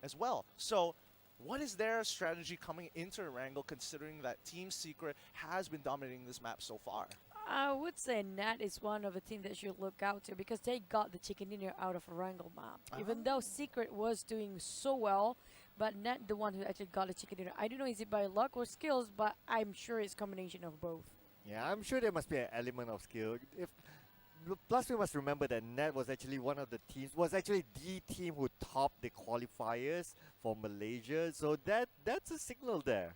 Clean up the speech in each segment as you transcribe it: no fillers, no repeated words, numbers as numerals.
as well. So what is their strategy coming into Erangel, considering that Team Secret has been dominating this map so far? I would say Nat is one of the teams that you look out to because they got the chicken dinner out of a Wrangle map. Even though Secret was doing so well, but Nat the one who actually got the chicken dinner. I don't know is it by luck or skills, but I'm sure it's a combination of both. Yeah, I'm sure there must be an element of skill. Plus, we must remember that Nat was actually one of the teams, was actually the team who topped the qualifiers for Malaysia. So that's a signal there.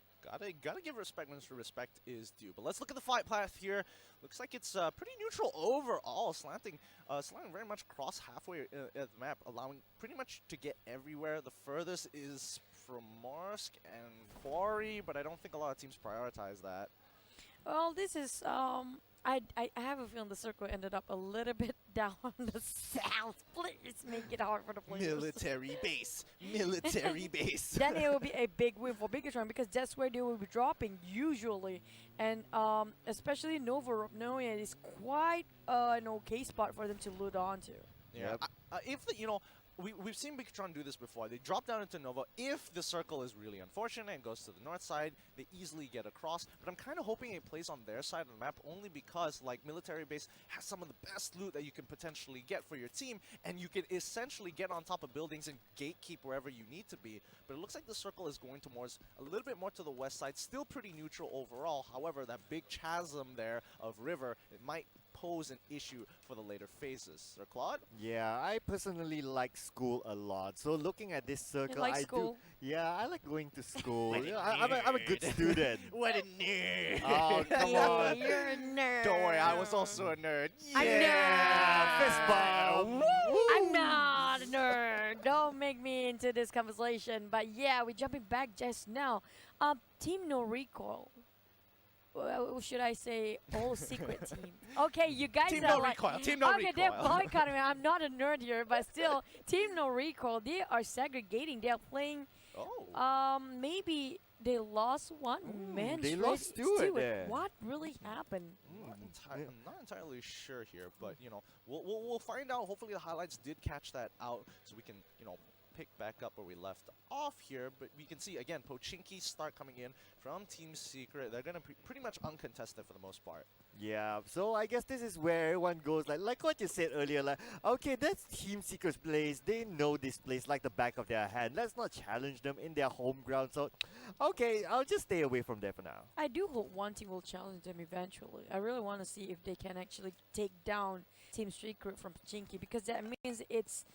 Gotta give respect when respect is due. But let's look at the fight path here. Looks like it's pretty neutral overall, slanting very much cross halfway at the map, allowing pretty much to get everywhere. The furthest is from Morsk and Quarry, but I don't think a lot of teams prioritize that. Well, this is I have a feeling the circle ended up a little bit down the south. Please make it hard for the players. Military base, military base. Then it will be a big win for Bigetron because that's where they will be dropping usually, and especially Nova Noya is quite an okay spot for them to loot onto. Yeah, if the, we've seen Bigetron do this before. They drop down into Nova. If the circle is really unfortunate and goes to the north side, they easily get across. But I'm kind of hoping it plays on their side of the map only because, like, Military Base has some of the best loot that you can potentially get for your team, and you can essentially get on top of buildings and gatekeep wherever you need to be. But it looks like the circle is going towards a little bit more to the west side, still pretty neutral overall. However, that big chasm there of river, it might pose an issue for the later phases. Sir Claude? Yeah, I personally like school a lot. So looking at this circle, like I school? do. Yeah, I like going to school. What a I'm a good nerd. student. What a nerd! Oh, come Yeah, on. you're a nerd. Don't worry, I was also a nerd. I'm Fist bump. I'm not a nerd. Don't make me into this conversation. But yeah, we're jumping back just now. Team NoRecoil. Well, should I say all secret team? Okay, you guys Team are NoRecoil. Team okay, they're NoRecoil. boycotting me. I'm not a nerd here, but still, Team NoRecoil. They are segregating. They are playing. Oh. Maybe they lost one man. they lost Stewart there. What really happened? I'm not entirely sure here, but we'll find out. Hopefully, the highlights did catch that out, so we can pick back up where we left off here. But we can see again, Pochinki start coming in from Team Secret. They're gonna be pretty much uncontested for the most part. Yeah, so I guess this is where everyone goes, like what you said earlier, like, okay, that's Team Secret's place. They know this place like the back of their hand. Let's not challenge them in their home ground. So, okay, I'll just stay away from there for now. I do hope one team will challenge them eventually. I really want to see if they can actually take down Team Secret from Pochinki, because that means it's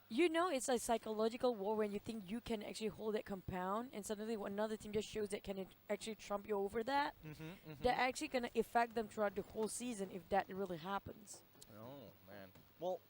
it's a psychological war when you think you can actually hold that compound, and suddenly another team just shows that can actually trump you over that. They're actually going to affect them throughout the whole season if that really happens. Oh man. Well,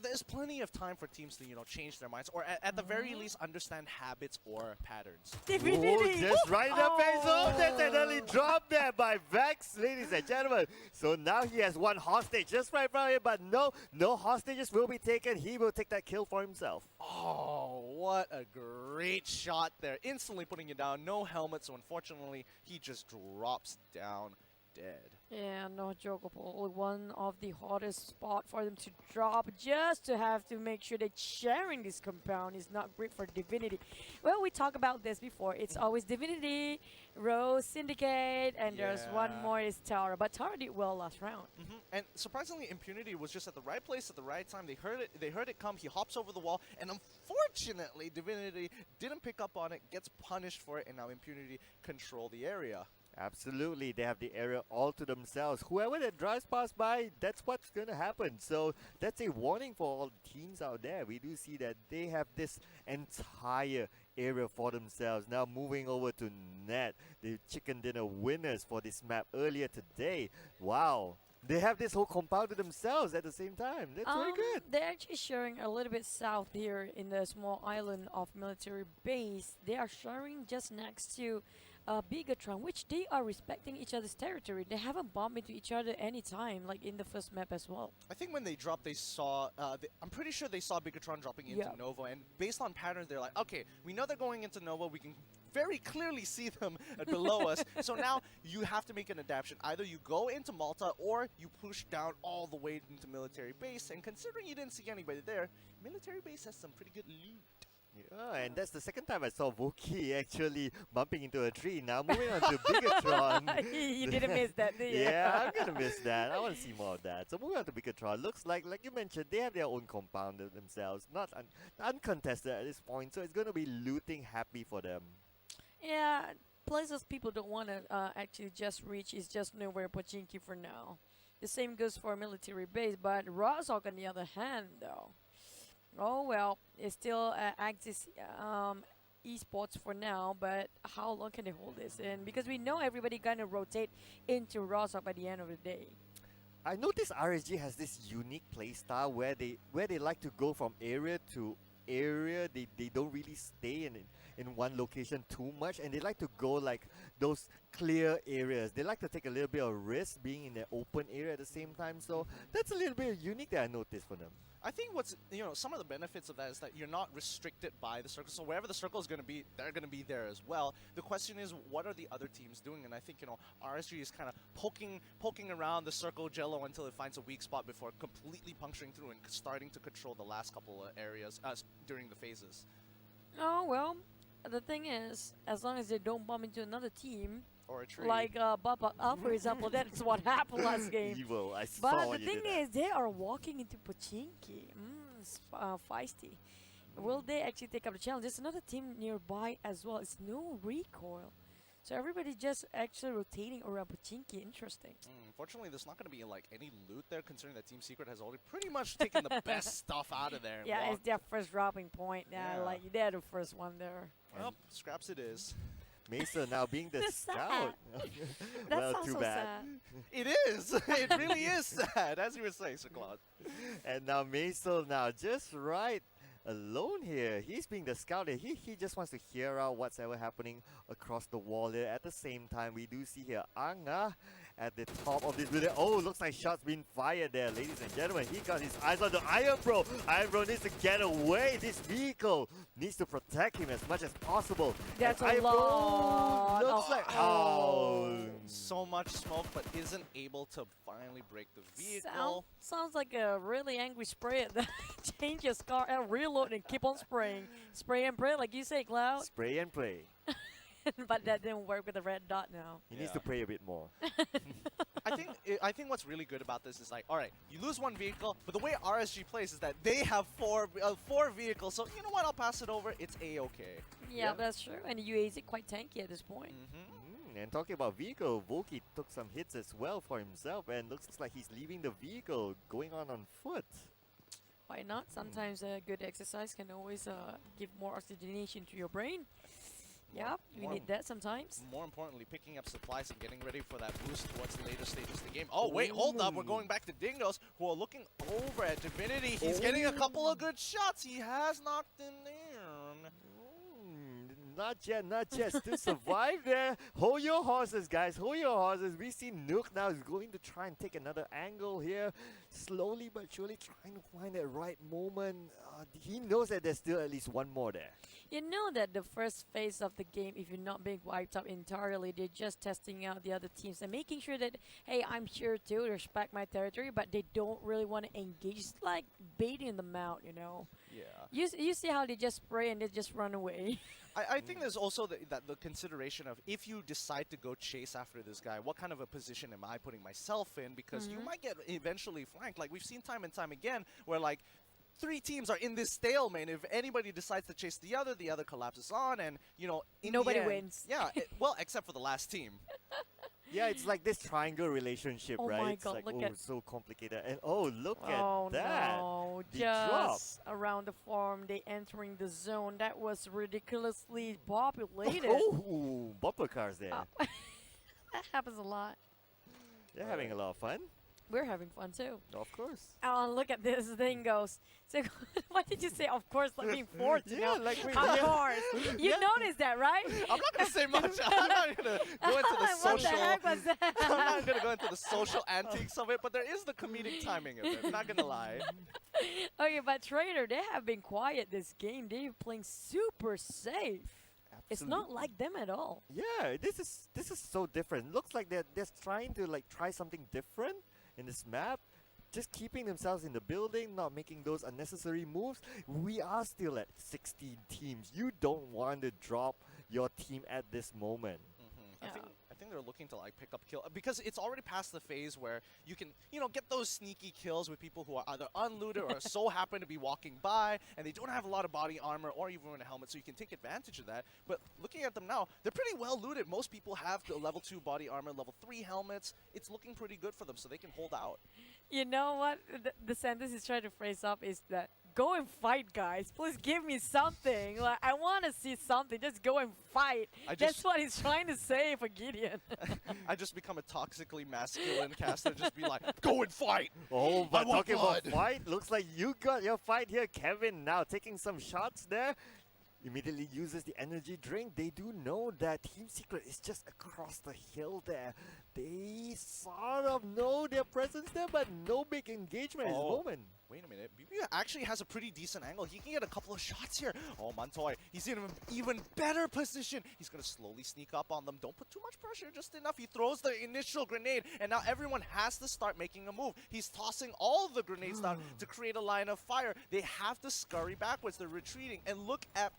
there's plenty of time for teams to change their minds, or at the very least understand habits or patterns. Divinity! Just right in the face. Oh, that's an early drop there by Vex, ladies and gentlemen. So now he has one hostage just right in front of him, but no hostages will be taken. He will take that kill for himself. Oh, what a great shot there. Instantly putting it down. No helmet, so unfortunately, he just drops down dead. Yeah, no jokeable. One of the hottest spot for them to drop, just to have to make sure that sharing this compound is not great for Divinity. Well, we talked about this before. It's always Divinity, Rose, Syndicate, and there's one more is Tara. But Tara did well last round. And surprisingly, Impunity was just at the right place at the right time. They heard it come. He hops over the wall, and unfortunately, Divinity didn't pick up on it, gets punished for it, and now Impunity control the area. Absolutely, they have the area all to themselves. Whoever that drives past by, that's what's going to happen. So that's a warning for all the teams out there. We do see that they have this entire area for themselves. Now moving over to Net, the chicken dinner winners for this map earlier today. Wow. They have this whole compound to themselves at the same time. That's very good. They're actually sharing a little bit south here in the small island of military base. They are sharing just next to Bigetron, which they are respecting each other's territory. They haven't bumped into each other any time, like in the first map as well. I think when they dropped, they saw, I'm pretty sure they saw Bigetron dropping into Nova, and based on patterns, they're like, okay, we know they're going into Nova, we can very clearly see them below us. So now you have to make an adaptation. Either you go into Malta or you push down all the way into military base. And considering you didn't see anybody there, military base has some pretty good loot. Yeah, and that's the second time I saw Voki actually bumping into a tree. Now moving on to Bigetron. You didn't miss that, did you? Yeah, I'm gonna miss that. I want to see more of that. So moving on to Bigetron, looks like you mentioned, they have their own compound themselves, not uncontested at this point. So it's gonna be looting happy for them. Yeah, places people don't want to actually just reach is just nowhere Pochinki for now. The same goes for military base, but Rozhok on the other hand, though. Oh well, it still Axis Esports for now, but how long can they hold this in? Because we know everybody gonna rotate into Rozhok by the end of the day. I noticed RSG has this unique playstyle where they like to go from area to area. They don't really stay in one location too much, and they like to go like those clear areas. They like to take a little bit of risk being in the open area at the same time. So that's a little bit unique that I noticed for them. I think what's, some of the benefits of that is that you're not restricted by the circle. So wherever the circle is going to be, they're going to be there as well. The question is, what are the other teams doing? And I think, RSG is kind of poking around the circle jello until it finds a weak spot before completely puncturing through and starting to control the last couple of areas during the phases. Oh well, the thing is, as long as they don't bump into another team, Or a tree. like Bapak, for example, that's what happened last game. Evil, I saw But what the you thing did there. is, they are walking into Pochinki. Feisty. Will they actually take up the challenge? There's another team nearby as well. It's NoRecoil. So everybody just actually rotating around Pochinki. Interesting. Unfortunately, there's not going to be like any loot there, considering that Team Secret has already pretty much taken the best stuff out of there. And Yeah, it's walked. their first dropping point. Yeah. Like they're the first one there. Well, scraps it is. Mesa now being the That's scout. That well, sounds too so bad. sad. It is. It really is sad, as you were saying, Sir Claude. And now Maisel now just right alone here. He's being the scout here. He just wants to hear out what's ever happening across the wall here. At the same time, we do see here Anga at the top of this building. Oh, looks like shots being fired there, ladies and gentlemen. He got his eyes on the Iron Bro. Iron Bro needs to get away. This vehicle needs to protect him as much as possible. That's And a Iron Bro lot looks of- like So much smoke, but isn't able to finally break the vehicle. Sounds like a really angry spray. Change your car and reload and keep on spraying. Spray and pray, like you say, Cloud. spray and play. But that didn't work with the red dot now. He needs Yeah. to pray a bit more. I think what's really good about this is like, all right, you lose one vehicle, but the way RSG plays is that they have four vehicles. So you know what? I'll pass it over. It's a-okay. Yeah, that's true. And UAZ is quite tanky at this point. And talking about vehicle, Voki took some hits as well for himself, and looks like he's leaving the vehicle, going on foot. Why not? Sometimes a good exercise can always give more oxygenation to your brain. Yeah, we more- need that sometimes. More importantly, picking up supplies and getting ready for that boost towards the later stages of the game. Oh, wait, hold up. We're going back to Dingoz, who are looking over at Divinity. He's getting a couple of good shots. He has knocked him down. Not yet, not yet. Still survive there. Hold your horses, guys. Hold your horses. We see Nook now is going to try and take another angle here. Slowly but surely trying to find that right moment. He knows that there's still at least one more there. You know that the first phase of the game, if you're not being wiped out entirely, they're just testing out the other teams and making sure that, hey, I'm here to respect my territory, but they don't really want to engage. It's like baiting them out, you know. Yeah. You see how they just spray and they just run away. I think there's also the consideration of if you decide to go chase after this guy, what kind of a position am I putting myself in? Because you might get eventually flanked. Like we've seen time and time again where like 3 teams are in this stalemate. If anybody decides to chase the other collapses on, and in Nobody the end, wins. Yeah, well, except for the last team. Yeah, it's like this triangle relationship, Oh right? my It's God, like, look at- so complicated. And look Oh at that. no, The drop. just around the farm, they entering the zone. That was ridiculously populated. Oh, bumper cars there. That happens a lot. They're having a lot of fun. We're having fun too. Of course. Oh, look at this thing goes. So, what did you say? Of course, like being forced, you know? like we, Of course. You noticed that, right? I'm not gonna say much. I'm not gonna go into the What the social. heck was that? I'm not gonna go into the social antiques of it, but there is the comedic timing of it. I'm not gonna lie. Okay, but Traitor, they have been quiet this game. They're playing super safe. It's not like them at all. Yeah, this is so different. Looks like they're trying to like try something different in this map. just keeping themselves in the building, not making those unnecessary moves. We are still at 16 teams. You don't want to drop your team at this moment. I think they're looking to like pick up kill because it's already past the phase where you can, get those sneaky kills with people who are either unlooted or so happen to be walking by and they don't have a lot of body armor or even a helmet, so you can take advantage of that. But looking at them now, they're pretty well looted. Most people have the level 2 body armor, level 3 helmets. It's looking pretty good for them, so they can hold out. You know what? The sentence he's trying to phrase up is that go and fight, guys. Please give me something. Like, I want to see something. Just go and fight. That's what he's trying to say for Gideon. I just become a toxically masculine caster. Just be like, go and fight. Oh, but talking about blood. fight, looks like you got your fight here, Kevin. Now taking some shots there. Immediately uses the energy drink. They do know that Team Secret is just across the hill there. They sort of know their presence there, but no big engagement at the moment. Wait a minute. BB actually has a pretty decent angle. He can get a couple of shots here. Oh, Montoy, he's in an even better position. He's going to slowly sneak up on them. Don't put too much pressure, just enough. He throws the initial grenade, and now everyone has to start making a move. He's tossing all the grenades down to create a line of fire. They have to scurry backwards. They're retreating, and look at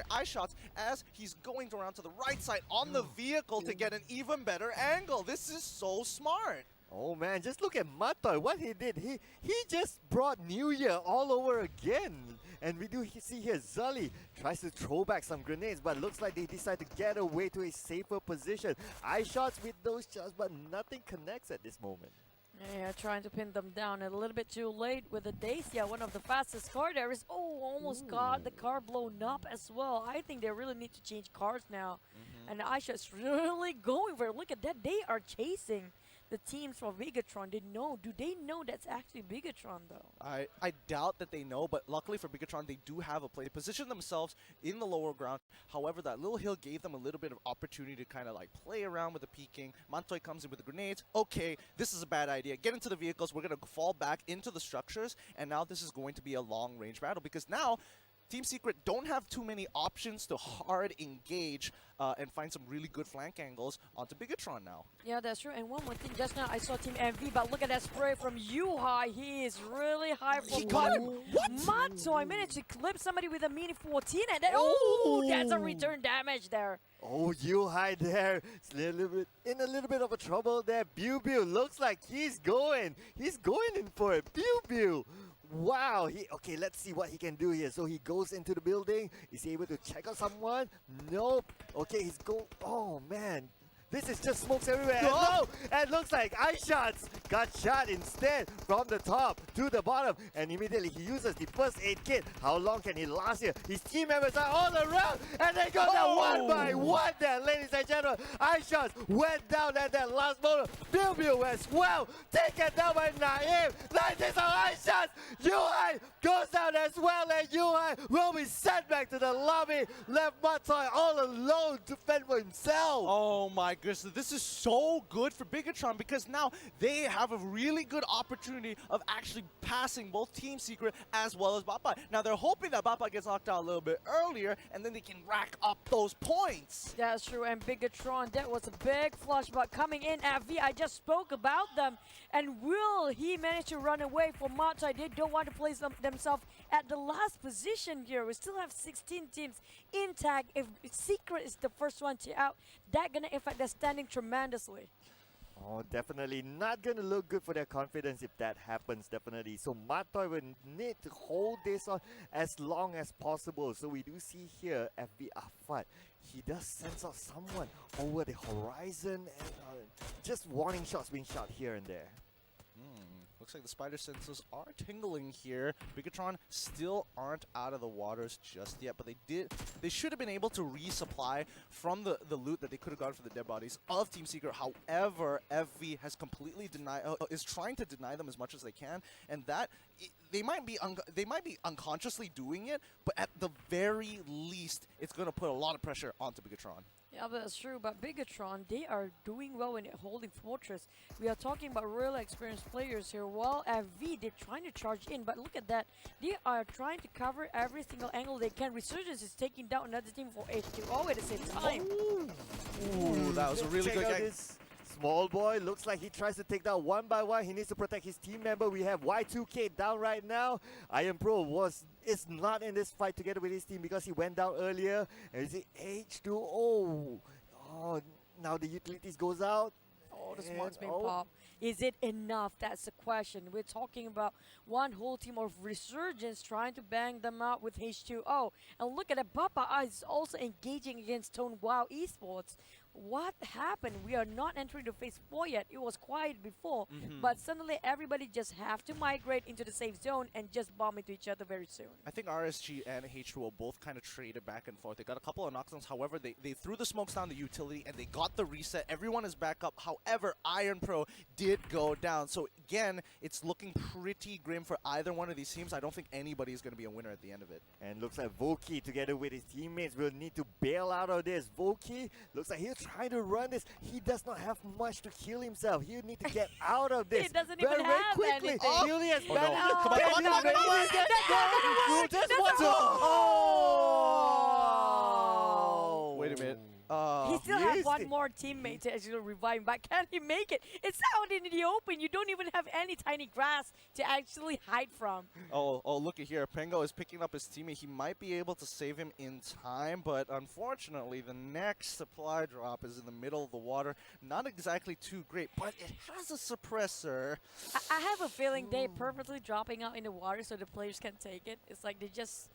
eye shots as he's going around to the right side on the vehicle to get an even better angle. This is so smart. Oh man, just look at Matoy, what he did. He just brought New Year all over again. And we do see here Zully tries to throw back some grenades, but looks like they decide to get away to a safer position. Eye shots with those shots, but nothing connects at this moment. Yeah, trying to pin them down a little bit too late with the Dacia, one of the fastest car there is. Oh, almost got the car blown up as well. I think they really need to change cars now. And Aisha's really going for it. Look at that. They are chasing the teams from Bigetron. Do they know that's actually Bigetron though? I doubt that they know, but luckily for Bigetron, they do have a play. They position themselves in the lower ground. However, that little hill gave them a little bit of opportunity to kind of like play around with the peeking. Montoy comes in with the grenades. Okay, this is a bad idea. Get into the vehicles. We're going to fall back into the structures. And now this is going to be a long range battle because now Team Secret don't have too many options to hard engage and find some really good flank angles onto Bigetron now. Yeah, that's true. And one more thing, just now I saw Team MV, but look at that spray from Yuhai. He is really high for He got him. What? Mato, I managed to clip somebody with a mini 14 and then, oh, that's a return damage there. Oh, Yuhai there. It's in a little bit of a trouble there. Biu looks like he's going in for it. Biu. Wow, okay, let's see what he can do here. So he goes into the building. Is he able to check out someone? Nope. Okay, oh man. This is just smokes everywhere. No! And looks like iShots got shot instead from the top to the bottom. And immediately he uses the first aid kit. How long can he last here? His team members are all around. And they go down one by one there, ladies and gentlemen. iShots went down at that last moment. Biu as well. Taken down by Naeem. Like this on iShots. Yuhai goes down as well. And Yuhai will be sent back to the lobby. Left Matoy all alone to fend for himself. Oh my goodness, this is so good for Bigetron because now they have a really good opportunity of actually passing both Team Secret as well as Bapak. Now they're hoping that Bapak gets knocked out a little bit earlier and then they can rack up those points. That's true, and Bigetron, that was a big flush, but coming in at V, I just spoke about them. And will he manage to run away from Matai? They don't want to place themselves at the last position here. We still have 16 teams intact. If Secret is the first one to out, that's going to affect their standing tremendously. Oh, definitely not going to look good for their confidence if that happens, definitely. So Matoy will need to hold this on as long as possible. So we do see here FB Afat. He does sense out someone over the horizon and just warning shots being shot here and there. Looks like the spider senses are tingling here. Bigetron still aren't out of the waters just yet, but they should have been able to resupply from the loot that they could have gotten for the dead bodies of Team Secret. However, FV has completely is trying to deny them as much as they can, and that they might be unconsciously doing it, but at the very least, it's going to put a lot of pressure onto Bigetron. Yeah, that's true, but Bigetron, they are doing well in holding Fortress. We are talking about really experienced players here, while FV, they're trying to charge in, but look at that. They are trying to cover every single angle they can. Resurgence is taking down another team for HQ all at the same time. Ooh, that was a really good Check out gang. this small boy. Looks like he tries to take down one by one. He needs to protect his team member. We have Y2K down right now. Iron Pro is not in this fight together with his team because he went down earlier. And is it H2O? Oh, now the utilities goes out. Oh, the And- smart's been oh. popped. Is it enough? That's the question. We're talking about one whole team of Resurgence trying to bang them out with H2O. And look at that, Bapak is also engaging against Tone Wow Esports. What happened? We are not entering the phase 4 yet. It was quiet before, but suddenly everybody just have to migrate into the safe zone and just bomb into each other very soon. I think RSG and H2O both kind of traded back and forth. They got a couple of knockdowns. However, they threw the smokes down the utility and they got the reset. Everyone is back up. However, Iron Pro did go down. So again, it's looking pretty grim for either one of these teams. I don't think anybody is going to be a winner at the end of it. And looks like Voki together with his teammates will need to bail out of this. Voki looks like he's trying to run this. He does not have much to heal himself. He need to get out of this. He doesn't very, even very have quickly. anything. Healy has Oh, no. managed to Come on, get come on, his come on, way come on. to get That's down. not Just gonna one. work. Oh! Wait a minute. He still he has is one the- more teammate to actually revive him, but can he make it? It's out in the open. You don't even have any tiny grass to actually hide from. Oh, look at here. Pengo is picking up his teammate. He might be able to save him in time, but unfortunately, the next supply drop is in the middle of the water. Not exactly too great, but it has a suppressor. I have a feeling they're purposely dropping out in the water so the players can take it. It's like they just,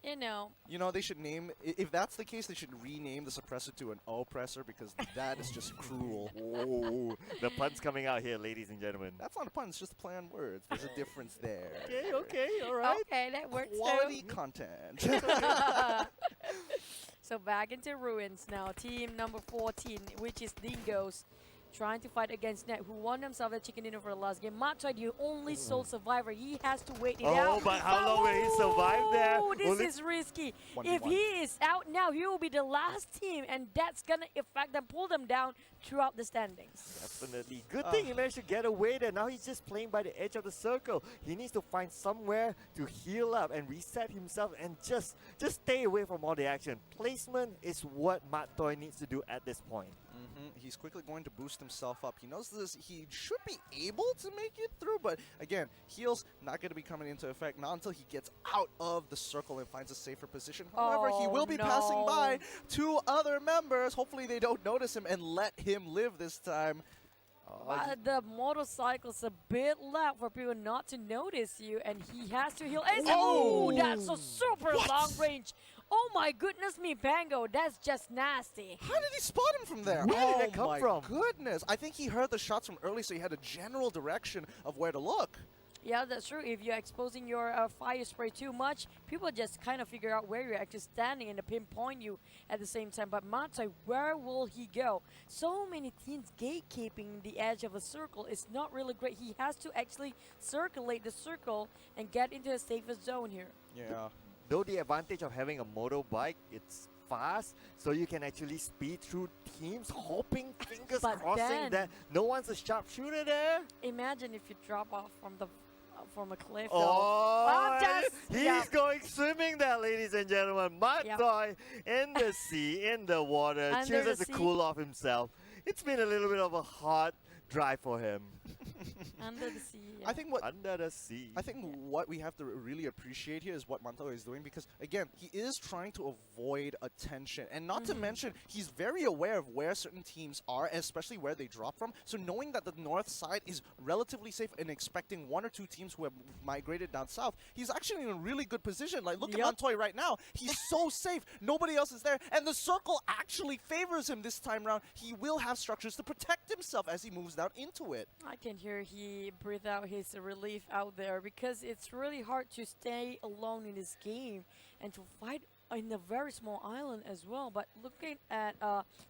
you know. You know, they should name, if that's the case, they should rename the suppressor to an oppressor because that is just cruel. Oh, the pun's coming out here, ladies and gentlemen. That's not a pun, it's just a play on words. There's a difference there. Okay, all right. Okay, that works Quality too. content. So back into ruins now. Team number 14, which is Dingoz, trying to fight against Net, who won themselves a chicken dinner for the last game. Matoy, the only sole survivor. He has to wait it out. Oh, but how long will he survive there? Oh, this Only- is risky. 1v1. If he is out now, he will be the last team, and that's gonna affect them, pull them down throughout the standings. Definitely. Good thing he managed to get away there. Now he's just playing by the edge of the circle. He needs to find somewhere to heal up and reset himself and just stay away from all the action. Placement is what Matoy needs to do at this point. He's quickly going to boost himself up. He knows this. He should be able to make it through, but again, heals not going to be coming into effect not until he gets out of the circle and finds a safer position. However, he Oh, will be passing by two other members. Hopefully, they don't notice him and let him live this time. But the motorcycle's a bit loud for people not to notice you, and he has to heal. And Oh! oh, that's a super long range. Oh my goodness me, Bango, that's just nasty. How did he spot him from there? Where did that come my from? Goodness. I think he heard the shots from early, so he had a general direction of where to look. Yeah, that's true. If you're exposing your fire spray too much, people just kind of figure out where you're actually standing and to pinpoint you at the same time. But Matsai, where will he go? So many teams gatekeeping the edge of a circle is not really great. He has to actually circulate the circle and get into a safest zone here. Yeah. Though the advantage of having a motorbike, it's fast, so you can actually speed through teams, hoping, fingers But crossing then- that no one's a sharpshooter there. Imagine if you drop off from a cliff. Oh, Well, just- he's yeah. going swimming there, ladies and gentlemen. Matoy in the sea, in the water, Under chooses the to sea. cool off himself. It's been a little bit of a hard drive for him. Under the sea. I think what Under the sea. I think what we have to really appreciate here is what Manto is doing because, again, he is trying to avoid attention. And not to mention, he's very aware of where certain teams are, especially where they drop from. So knowing that the north side is relatively safe and expecting one or two teams who have migrated down south, he's actually in a really good position. Like, look Yep. at Mantoy right now. He's so safe. Nobody else is there. And the circle actually favors him this time around. He will have structures to protect himself as he moves down into it. I can hear he breathe out his relief out there because it's really hard to stay alone in this game and to fight in a very small island as well. But looking at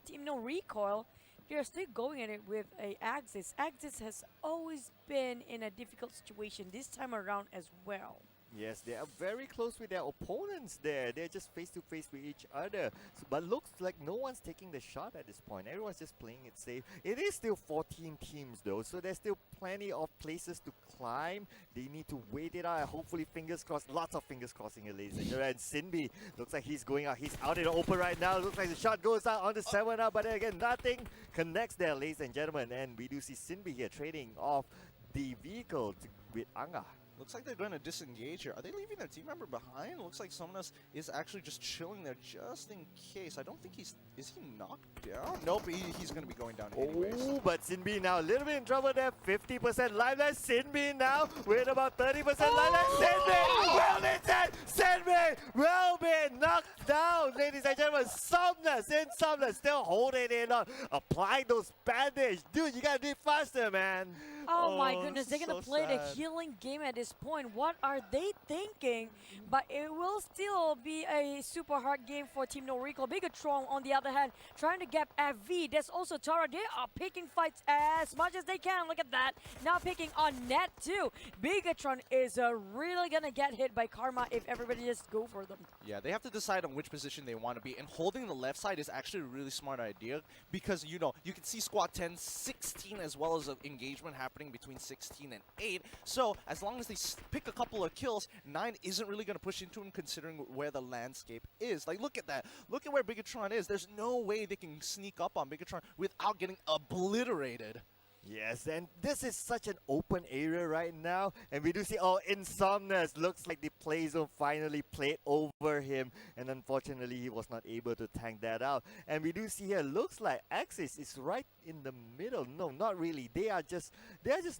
Team NoRecoil, they're still going at it with a Axis. Axis has always been in a difficult situation this time around as well. Yes, they are very close with their opponents there. They're just face to face with each other. But looks like no one's taking the shot at this point. Everyone's just playing it safe. It is still 14 teams though, so there's still plenty of places to climb. They need to wait it out. Hopefully, fingers crossed. Lots of fingers crossing here, ladies and gentlemen. And Sinbi looks like he's going out. He's out in the open right now. Looks like the shot goes out on the 7-up, but then again, nothing connects there, ladies and gentlemen. And we do see Sinbi here trading off the vehicle with Anga. Looks like they're going to disengage here. Are they leaving their team member behind? Looks like Summonus is actually just chilling there just in case. I don't think he's... Is he knocked down? Nope, he's going to be going down anyways. Oh, but Sinbi now a little bit in trouble there. 50% life left. Sinbi now with about 30% life left. Sinbi will be dead. Sinbi will be knocked down. Ladies and gentlemen, Summonus still holding it on. Apply those bandage. Dude, you got to do it faster, man. Oh my goodness, they're gonna so play the sad. healing game at this point. What are they thinking? But it will still be a super hard game for Team NoRecoil. Bigetron, on the other hand, trying to get FV. There's also Tara. They are picking fights as much as they can. Look at that. Now picking on net too. Bigetron is really gonna get hit by Karma if everybody just go for them. Yeah, they have to decide on which position they want to be, and holding the left side is actually a really smart idea because, you know, you can see squad 10, 16 as well as an engagement happening between 16 and 8. So as long as they pick a couple of kills, 9 isn't really going to push into him considering where the landscape is. Like, look at that. Look at where Bigetron is. There's no way they can sneak up on Bigetron without getting obliterated. Yes, and this is such an open area right now, and we do see, oh, Insomnus looks like the play zone finally played over him, and unfortunately he was not able to tank that out. And we do see here, looks like Axis is right in the middle. No, not really. They are just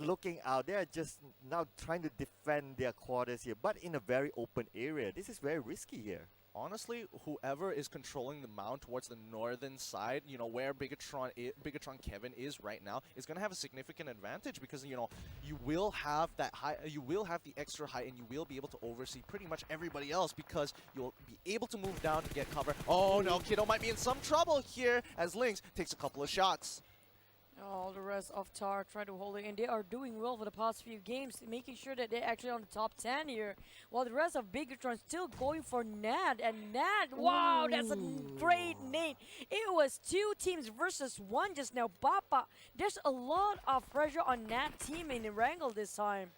looking out. They are just now trying to defend their quarters here, but in a very open area. This is very risky here. Honestly, whoever is controlling the mound towards the northern side, you know, where Bigetron Kevin is right now, is going to have a significant advantage because, you know, you will have that high, you will have the extra height, and you will be able to oversee pretty much everybody else because you'll be able to move down to get cover. Oh no, Kiddo might be in some trouble here as Lynx takes a couple of shots. All the rest of TAR try to hold it, and they are doing well for the past few games, making sure that they're actually on the top 10 here, while the rest of Bigetron still going for Nad, and Nad, wow, that's a great nade. It was 2 teams versus 1 just now. Bapak, there's a lot of pressure on Nad team in the wrangle this time.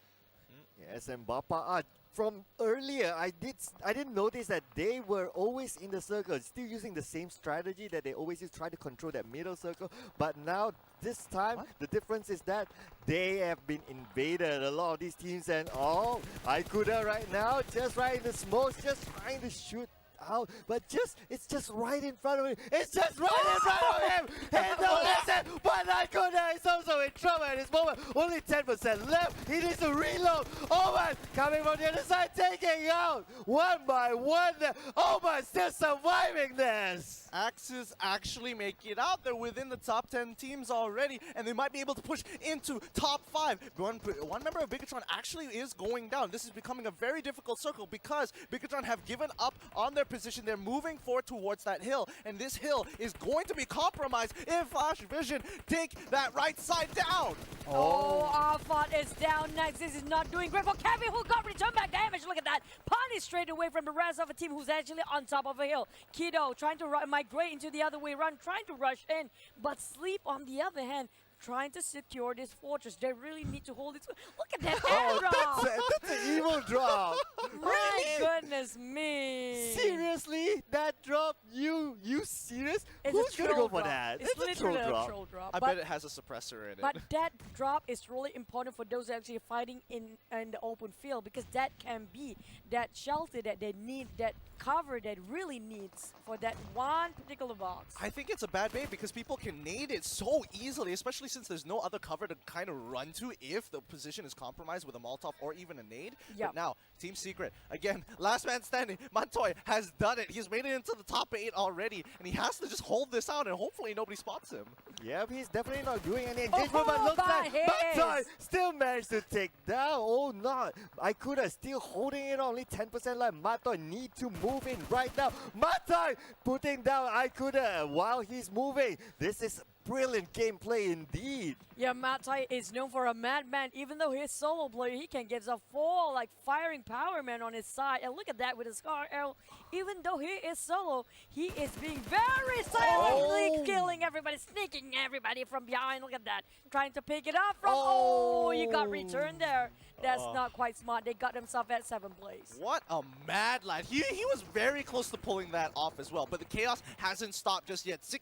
Yes, and Bapak, from earlier, I didn't notice that they were always in the circle, still using the same strategy that they always use, try to control that middle circle. But now, this time, the difference is that they have been invaded, a lot of these teams, and oh, Ikuda right now, just right in the smoke, just trying to shoot out, but it's just right in front of him. It's just right in front of him. And no listen, but Ikuda is also in trouble at this moment. Only 10% left. He needs to reload. Oman coming from the other side, taking out one by one. Oman still surviving this. Axis actually make it out. They're within the top 10 teams already, and they might be able to push into top 5. One member of Bigetron actually is going down. This is becoming a very difficult circle because Bigetron have given up on their position. They're moving forward towards that hill, and this hill is going to be compromised if Flash Vision take that right side down. Oh, Arfat is down next. This is not doing great for Kevin, who got return back damage. Look at that. Punished straight away from the rest of the team who's actually on top of a hill. Kiddo trying to migrate into the other way around, trying to rush in, but Sleep on the other hand trying to secure this fortress. They really need to hold it. Look at that airdrop! That's an evil drop. My goodness me! Seriously? That drop? You serious? It's Who's a gonna go troll for drop. that? It's That's a troll literally drop. a troll drop. I but bet it has a suppressor in it. But that drop is really important for those actually fighting in the open field, because that can be that shelter that they need, that cover that really needs for that one particular box. I think it's a bad bait because people can nade it so easily, especially since there's no other cover to kind of run to if the position is compromised with a Molotov or even a nade. Yep. But now, Team Secret, again, last man standing, Mantoy has done it. He's made it into the top 8 already, and he has to just hold this out, and hopefully nobody spots him. Yep, he's definitely not doing any engagement, but Oh, looks like but Mantoy still managed to take down. Oh, not. Ikuda still holding it on, only 10% left. Mantoy need to move in right now. Mantoy putting down Ikuda while he's moving. This is brilliant gameplay indeed. Yeah, Matt Tai is known for a madman. Even though he's solo player, he can get a full like firing power man on his side. And look at that with his Scar Arrow. Even though he is solo, he is being very silently killing everybody, sneaking everybody from behind. Look at that, trying to pick it up from. Oh, you got returned there. That's not quite smart. They got themselves at 7th place. What a mad lad. He was very close to pulling that off as well. But the chaos hasn't stopped just yet. 5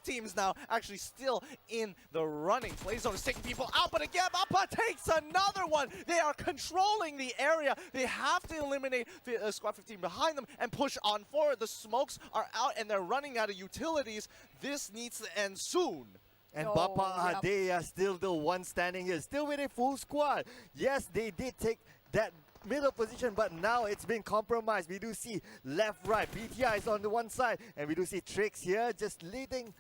teams now actually still in the running. Playzone is taking people out, but again, Bapak takes another one. They are controlling the area. They have to eliminate the Squad 15 behind them and push on forward. The smokes are out and they're running out of utilities. This needs to end soon. And Oh, Bapak, yep. they are still the one standing here, still with a full squad. Yes, they did take that middle position, but now it's been compromised. We do see left, right, BTI is on the one side, and we do see Tricks here just leading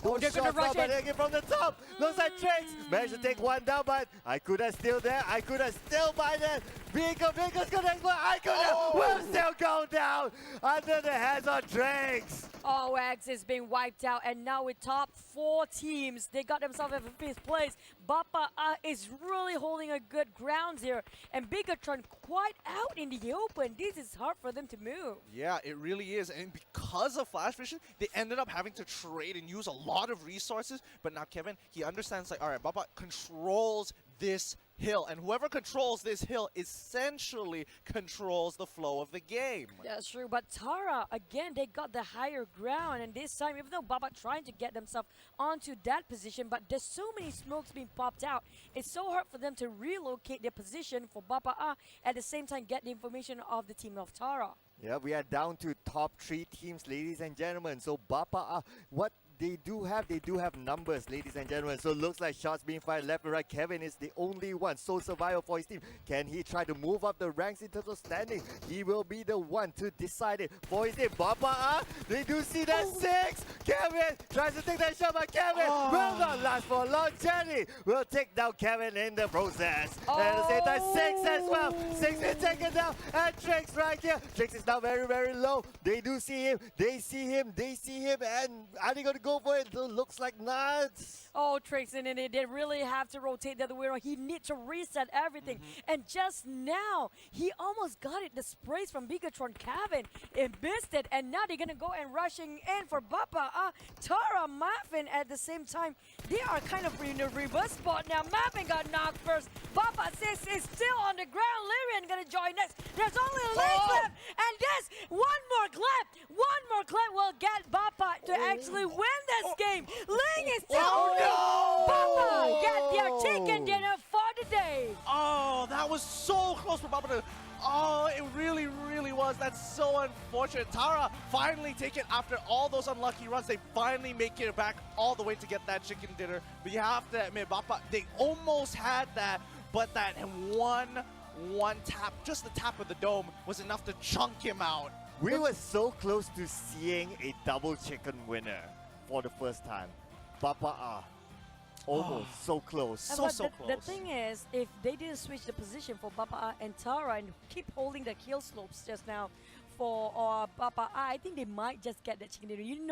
those they're gonna shots rush out, but in. again from the top. Looks like Tricks managed to take one down, but Ikuda's still there. Ikuda's still by there. Bigo's gonna explode. Ikuda will still go down under the hands of Tricks. OX is being wiped out, and now with top 4 teams, they got themselves at 5th place. Bapak is really holding a good ground here, and Bigetron quite out in the open. This is hard for them to move. Yeah, it really is. And because of Flash Vision, they ended up having to trade and use a lot of resources. But now Kevin, he understands like, all right, Bapak controls this hill. And whoever controls this hill essentially controls the flow of the game. That's true, but Tara, again, they got the higher ground, and this time, even though Bapak trying to get themselves onto that position, but there's so many smokes being popped out, it's so hard for them to relocate their position for Bapak, at the same time get the information of the team of Tara. Yeah, we are down to top 3 teams, ladies and gentlemen. So Bapak, what they do have numbers, ladies and gentlemen. So looks like shots being fired left and right. Kevin is the only one sole survivor for his team. Can he try to move up the ranks in terms of standing? He will be the one to decide it for his team. Bapak, they do see that 6. Kevin tries to take that shot, but Kevin will not last for long. Jenny will take down Kevin in the process. And at the same time, 6 as well. 6 is taken down, and Tricks right here. Tricks is now very, very low. They do see him. They see him. And are they going to go for it? Looks like nuts. Oh, Tricks, and they really have to rotate the other way around. He needs to reset everything. And just now, he almost got it. The sprays from Bigetron Kevin, it missed it. And now they're going to go and rushing in for Bapak. Tara, Muffin at the same time. They are kind of in a reverse spot now. Muffin got knocked first. Bapak 6 is still on the ground. Lyrian going to join next. There's only a lane left. And this, one more clip will get Bapak to actually win this game. Ling is still Bapak get their chicken dinner for the day. Oh, that was so close for Bapak to... Oh, it really, really was. That's so unfortunate. Tara finally take it after all those unlucky runs. They finally make it back all the way to get that chicken dinner. But you have to admit, Bapak, they almost had that, but that one tap, just the tap of the dome, was enough to chunk him out. We were so close to seeing a double chicken winner for the first time. Bapak, almost so close. But So the close. thing is, if they didn't switch the position for Bapak and Tara and keep holding the kill slopes just now for Bapak, I think they might just get that chicken dinner. You know